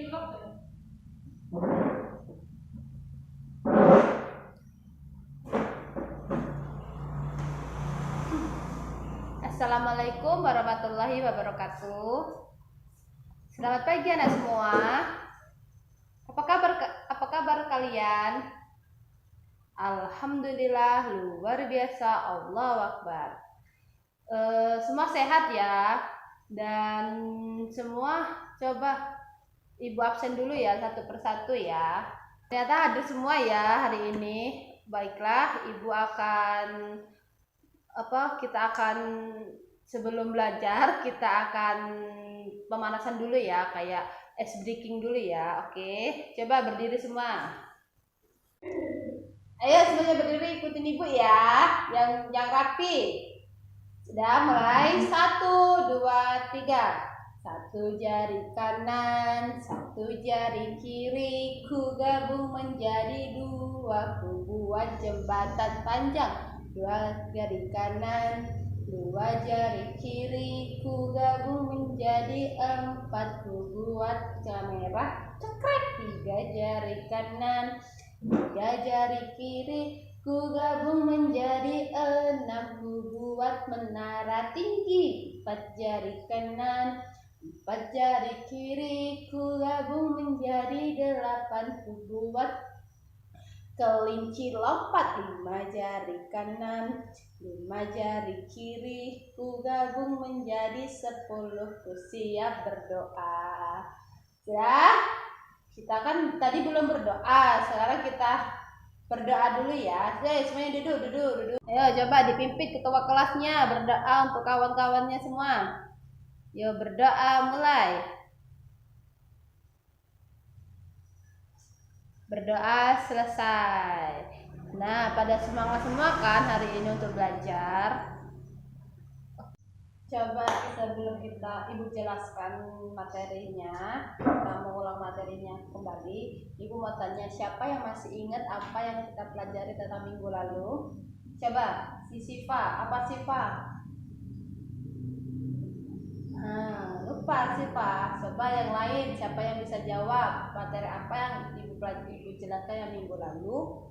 Assalamualaikum warahmatullahi wabarakatuh. Selamat pagi anak semua. Apa kabar kalian? Alhamdulillah luar biasa, Allahu Akbar. Semua sehat ya, dan semua coba ibu absen dulu ya satu persatu ya. Ternyata ada semua ya hari ini. Baiklah, ibu akan kita akan sebelum belajar kita akan pemanasan dulu ya, kayak ice breaking dulu ya. Oke, coba berdiri semua. Ayo semuanya berdiri, ikutin ibu ya, yang rapi. Sudah mulai, 1, 2, 3. Satu jari kanan, satu jari kiri, ku gabung menjadi 2, ku buat jembatan panjang. 2 jari kanan, 2 jari kiri, ku gabung menjadi 4, ku buat merah cekrek. 3 jari kanan, 3 jari kiri, ku gabung menjadi 6, ku buat menara tinggi. 4 jari kanan, 4 jari kiri, ku gabung menjadi 8, ku buat kelinci lompat. 5 jari kanan, 5 jari kiri, ku gabung menjadi 10, ku siap berdoa. Ya, kita kan tadi belum berdoa, sekarang kita berdoa dulu ya. Semuanya duduk. Ayo coba dipimpin ketua kelasnya berdoa untuk kawan-kawannya semua. Yuk berdoa, mulai. Berdoa selesai. Nah, pada semangat semua kan hari ini untuk belajar. Coba sebelum ibu jelaskan materinya, kita mau ulang materinya kembali. Ibu mau tanya, siapa yang masih ingat apa yang kita pelajari tentang minggu lalu? Coba, si Siva, apa Siva? Lupa Siva. Coba yang lain, siapa yang bisa jawab materi apa yang ibu jelaskan yang minggu lalu?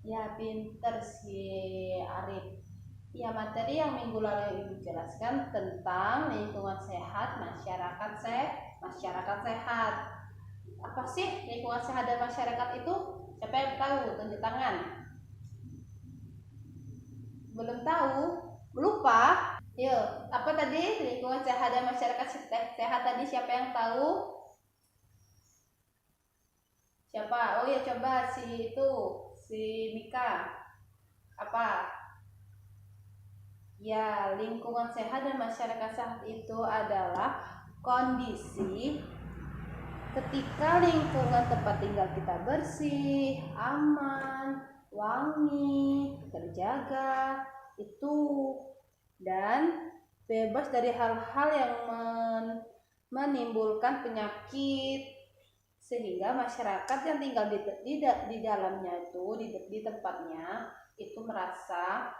Ya, pinter si Arif. Ya, materi yang minggu lalu ibu jelaskan tentang lingkungan sehat, masyarakat sehat. Apa sih lingkungan sehat dan masyarakat itu? Siapa yang tahu? Tunjuk tangan. Belum tahu? Lupa? Yuk, apa tadi lingkungan sehat dan masyarakat sehat tadi? Siapa yang tahu? Siapa? Oh ya, coba si Mika. Apa? Ya, lingkungan sehat dan masyarakat sehat itu adalah kondisi ketika lingkungan tempat tinggal kita bersih, aman, wangi, terjaga, itu, dan bebas dari hal-hal yang menimbulkan penyakit, sehingga masyarakat yang tinggal di dalamnya itu, di tempatnya itu merasa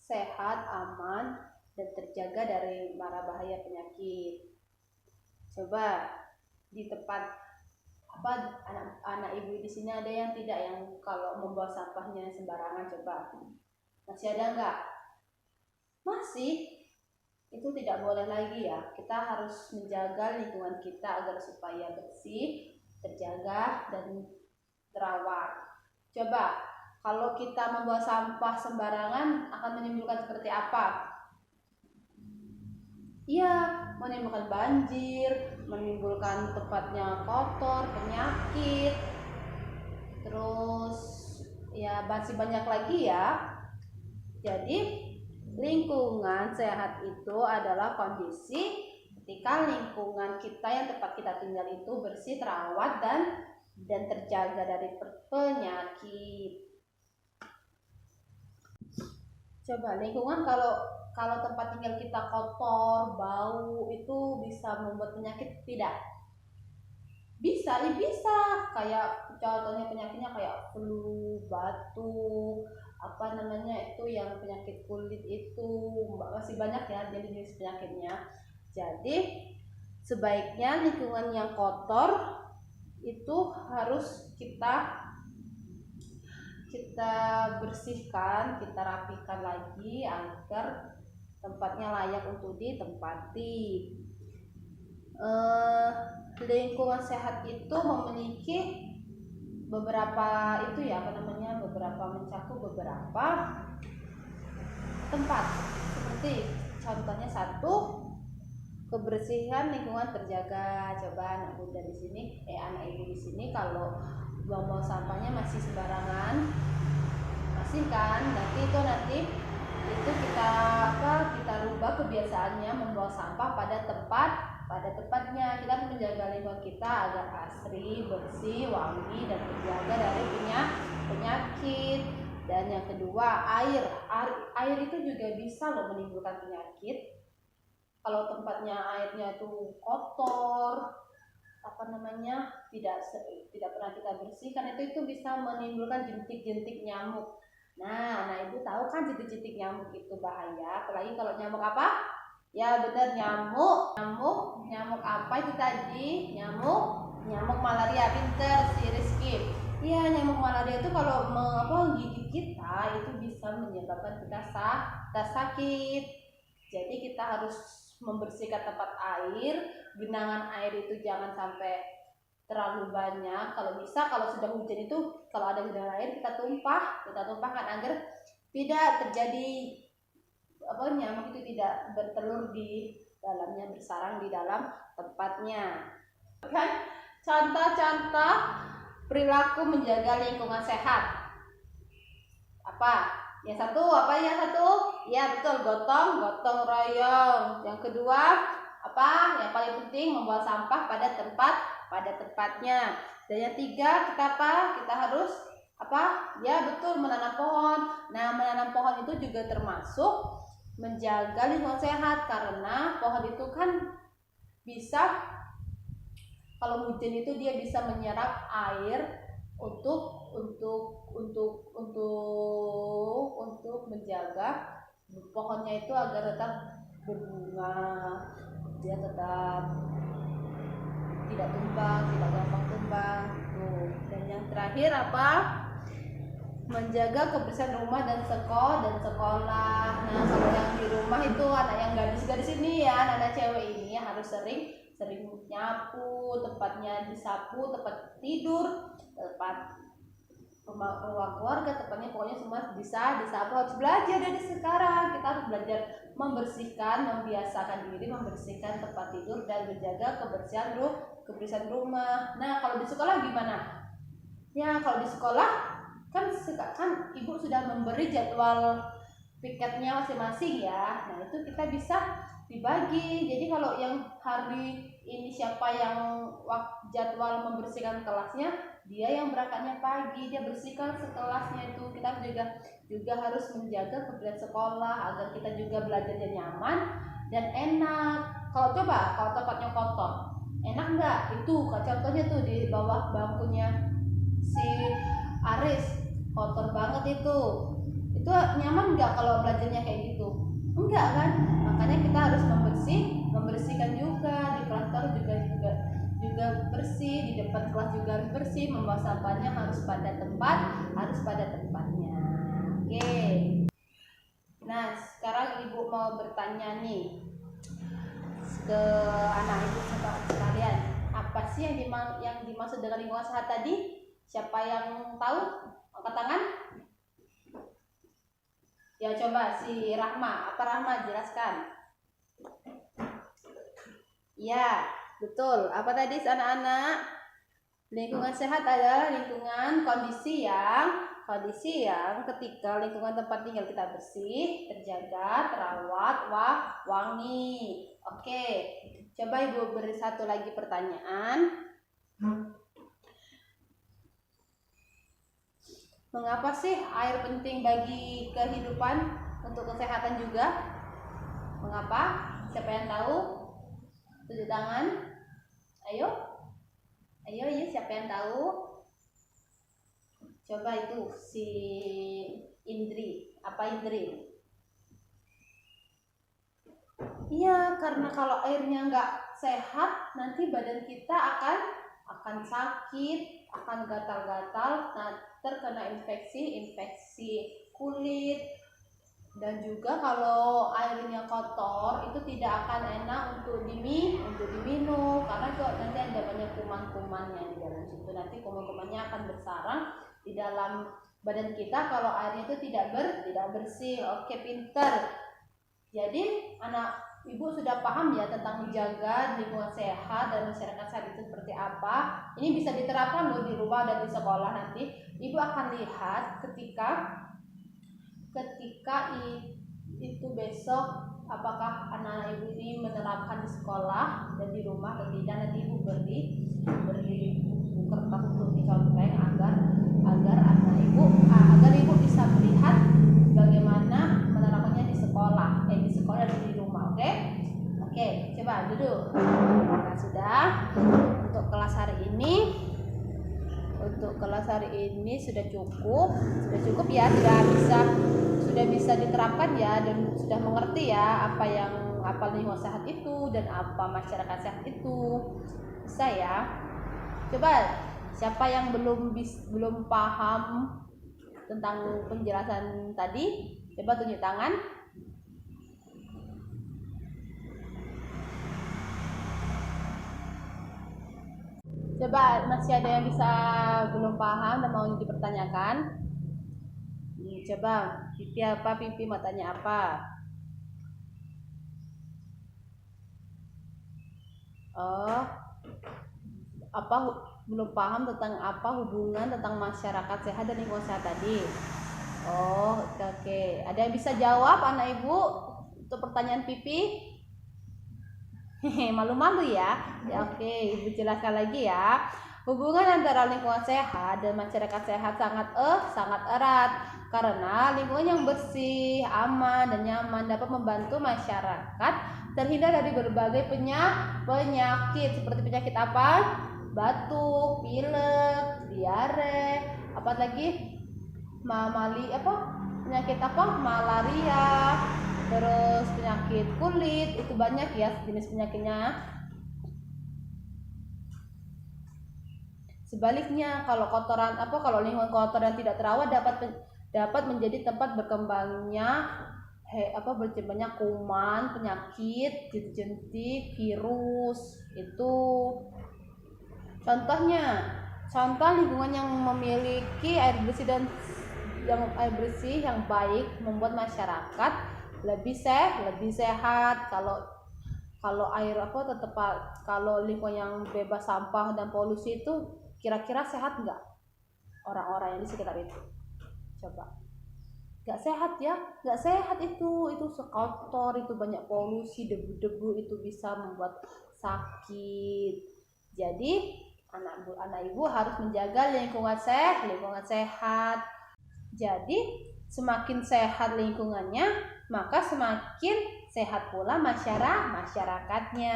sehat, aman, dan terjaga dari mara bahaya penyakit. Coba di tempat anak ibu di sini ada yang tidak, yang kalau membawa sampahnya sembarangan? Coba masih ada nggak? Masih. Itu tidak boleh lagi ya. Kita harus menjaga lingkungan kita agar supaya bersih, terjaga, dan terawat. Coba kalau kita membawa sampah sembarangan akan menimbulkan seperti apa? Iya, menimbulkan banjir, menimbulkan tempatnya kotor, penyakit, terus ya masih banyak lagi ya. Jadi lingkungan sehat itu adalah kondisi ketika lingkungan kita yang tempat kita tinggal itu bersih, terawat, dan terjaga dari penyakit. Coba lingkungan kalau tempat tinggal kita kotor, bau, itu bisa membuat penyakit tidak? Bisa. Kayak contohnya penyakitnya kayak flu, batuk, itu yang penyakit kulit itu masih banyak ya jenis penyakitnya. Jadi sebaiknya lingkungan yang kotor itu harus kita bersihkan, kita rapikan lagi agar tempatnya layak untuk ditempati. Lingkungan sehat itu memiliki beberapa mencakup beberapa tempat, seperti contohnya satu, kebersihan lingkungan terjaga. Coba anak bunda di sini, anak ibu di sini, kalau buang sampahnya masih sembarangan, masih kan? Nanti itu kita rubah kebiasaannya membuang sampah pada tempatnya. Kita menjaga lingkungan kita agar asri, bersih, wangi, dan terjaga dari penyakit. Dan yang kedua, air itu juga bisa loh menimbulkan penyakit. Kalau tempatnya airnya itu kotor, tidak pernah kita bersihkan, itu bisa menimbulkan jentik-jentik nyamuk. Nah ibu tahu kan jentik-jentik nyamuk itu bahaya, apalagi kalau nyamuk apa? Ya benar, nyamuk apa itu tadi? Nyamuk malaria. Pinter si Rizky. Iya, nyamuk malaria itu kalau menggigit kita itu bisa menyebabkan kita sakit. Jadi kita harus membersihkan tempat air, genangan air itu jangan sampai terlalu banyak. Kalau bisa, kalau sudah hujan itu, kalau ada genangan air kita tumpahkan agar tidak terjadi nyamuk itu tidak bertelur di dalamnya, bersarang di dalam tempatnya. Kan contoh-contoh perilaku menjaga lingkungan sehat. Apa? Yang satu? Ya betul, gotong royong. Yang kedua apa? Yang paling penting membuang sampah pada tempatnya. Dan yang tiga, kita harus apa? Ya betul, menanam pohon. Nah, menanam pohon itu juga termasuk menjaga lingkungan sehat, karena pohon itu kan bisa, kalau hujan itu dia bisa menyerap air untuk menjaga pohonnya itu agar tetap berbunga, dia tetap tidak gampang tumbang. Dan yang terakhir apa? Menjaga kebersihan rumah dan sekolah. Nah, kalau yang di rumah itu anak yang gadis ini ya, anak cewek ini harus sering nyapu, tempatnya disapu, tempat tidur, tempat ruang keluarga, tempatnya pokoknya semua bisa disapu. Harus belajar dari sekarang, kita harus belajar membiasakan diri membersihkan tempat tidur dan menjaga kebersihan rumah. Nah, kalau di sekolah gimana? Ya, kalau di sekolah kan ibu sudah memberi jadwal piketnya masing-masing ya. Nah, itu kita bisa dibagi. Jadi kalau yang hari ini siapa yang jadwal membersihkan kelasnya, dia yang berangkatnya pagi, dia bersihkan sekelasnya itu. Kita juga harus menjaga kebersihan sekolah agar kita juga belajarnya nyaman dan enak. Kalau tempatnya kotor, enak nggak? Itu contohnya tuh di bawah bangkunya si Aris, kotor banget itu nyaman nggak kalau belajarnya kayak gitu? Enggak kan? Makanya kita harus membersihkan juga di kelas juga bersih, di depan kelas juga harus bersih, membawa sampahnya harus pada tempatnya. Oke. Nah, sekarang ibu mau bertanya nih ke anak ibu sekalian, apa sih yang dimaksud dengan lingkungan sehat tadi? Siapa yang tahu? Angkat tangan. Ya, coba si Rahma. Apa Rahma? Jelaskan. Ya, betul. Apa tadi anak-anak? Lingkungan sehat adalah kondisi yang ketika lingkungan tempat tinggal kita bersih, terjaga, terawat, wangi. Oke. Coba ibu beri satu lagi pertanyaan. Mengapa sih air penting bagi kehidupan untuk kesehatan juga? Mengapa? Siapa yang tahu? Tunjuk tangan. Ayo, siapa yang tahu? Coba itu si Indri. Apa Indri? Iya, karena kalau airnya nggak sehat, nanti badan kita akan sakit, akan gatal-gatal, terkena infeksi kulit. Dan juga kalau airnya kotor itu tidak akan enak untuk diminum, karena itu nanti ada banyak kuman-kumannya di dalam situ. Nanti kuman-kumannya akan bersarang di dalam badan kita kalau airnya itu tidak bersih. Oke, pinter. Jadi anak ibu sudah paham ya tentang menjaga lingkungan sehat dan masyarakat sehat itu seperti apa. Ini bisa diterapkan loh di rumah dan di sekolah. Nanti ibu akan lihat ketika itu besok apakah anak ibu ini menerapkan di sekolah dan di rumah atau tidak. Nanti ibu beri buku kertas untuk dicontek agar ibu bisa melihat bagaimana penerapannya di sekolah dan di rumah. Oke, coba duduk. Nah, sudah untuk kelas hari ini sudah cukup ya, sudah bisa diterapkan ya, dan sudah mengerti ya apa lingkungan sehat itu dan apa masyarakat sehat itu. Bisa ya? Coba siapa yang belum paham tentang penjelasan tadi, coba tunjuk tangan. Coba masih ada yang belum paham dan mau dipertanyakan. Coba Pipi mau tanya apa? Apa belum paham tentang apa hubungan tentang masyarakat sehat dan lingkungan sehat tadi? Oke. Ada yang bisa jawab anak ibu untuk pertanyaan Pipi? Malu-malu ya? Oke, ibu jelaskan lagi ya. Hubungan antara lingkungan sehat dan masyarakat sehat sangat erat, karena lingkungan yang bersih, aman, dan nyaman dapat membantu masyarakat terhindar dari berbagai penyakit seperti penyakit apa? Batuk, pilek, diare, penyakit malaria, terus penyakit kulit, itu banyak ya jenis penyakitnya. Sebaliknya, kalau lingkungan kotor yang tidak terawat dapat menjadi tempat berkembangnya kuman, penyakit, jentik, virus. Itu contoh lingkungan yang memiliki air bersih yang baik membuat masyarakat lebih sehat. Kalau lingkungan yang bebas sampah dan polusi itu kira-kira sehat nggak orang-orang yang di sekitar itu? Coba. Nggak sehat ya, nggak sehat itu sekotor, itu banyak polusi, debu-debu, itu bisa membuat sakit. Jadi anak ibu harus menjaga lingkungan sehat. Jadi semakin sehat lingkungannya, maka semakin sehat pula masyarakatnya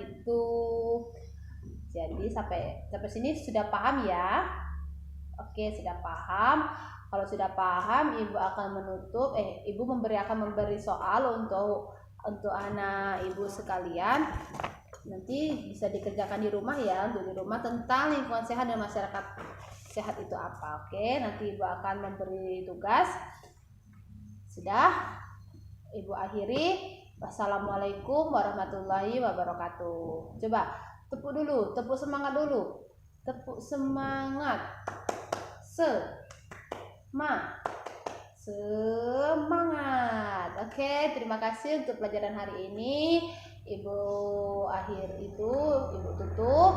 gitu. Jadi sampai sini sudah paham ya? Oke, sudah paham. Kalau sudah paham, ibu akan memberi soal untuk anak ibu sekalian. Nanti bisa dikerjakan di rumah ya, untuk di rumah tentang lingkungan sehat dan masyarakat sehat itu apa. Oke, nanti ibu akan memberi tugas. Sudah, ibu akhiri. Wassalamualaikum warahmatullahi wabarakatuh. Coba tepuk semangat dulu. Tepuk semangat. Semangat. Oke, terima kasih untuk pelajaran hari ini. Ibu tutup,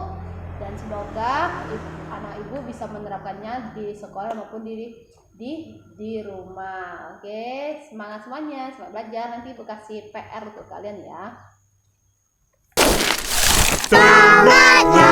dan semoga anak ibu bisa menerapkannya di sekolah maupun di rumah. Oke, semangat semuanya, semangat belajar. Nanti ibu kasih PR untuk kalian ya. Semangat.